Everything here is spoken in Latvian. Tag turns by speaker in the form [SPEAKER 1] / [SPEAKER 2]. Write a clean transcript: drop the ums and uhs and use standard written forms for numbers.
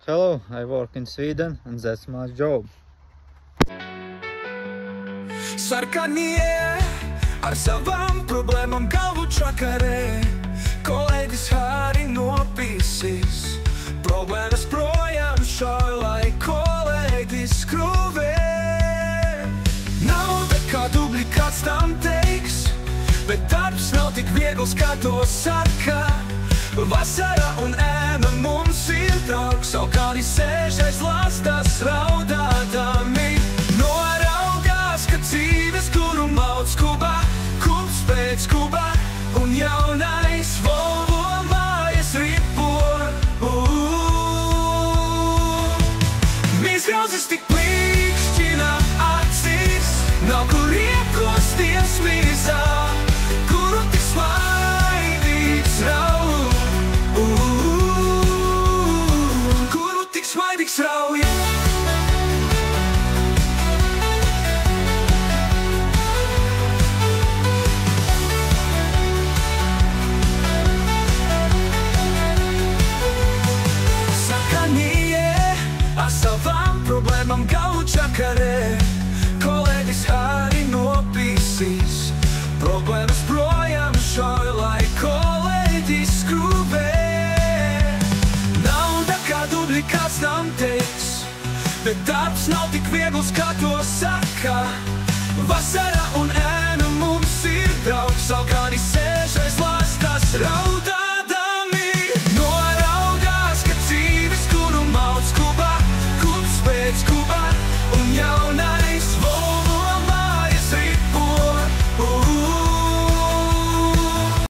[SPEAKER 1] Hello, I work in Sweden and that's my job.
[SPEAKER 2] Sarkanie ar savām problēmām galvu čakarē. Kolēģis Hari nopīsīs, problēmas projām šauj, lai kolēģis skrūvē. Nauda kā dublikāts tam teiks, bet darbs nav tik viegls, kā to saka. Vasara un ēna mums ir draugs, savukārt sēž aiz lastas raudādami. Noraugās, ka dzīves, kuru mauc kubā, kubs pēc kubā, un jaunais Volvo mājas ripo. Mīzgrauzes tik plīkšķina acīs, nav kur iekusties mīzā, kuru tik smaidīgs rauj. Smaidīgs rauj. Sarkanie ar savām problēmām galvu čakarē. Kolēģis Hari nopīsīs, problēmas projām šauj, lai kolēģis skrūvē. Kāds tam teiks, bet darbs nav tik viegls, kā to saka. Vasara un ēna mums ir draugs, savukārt sēž aiz lastas rauj.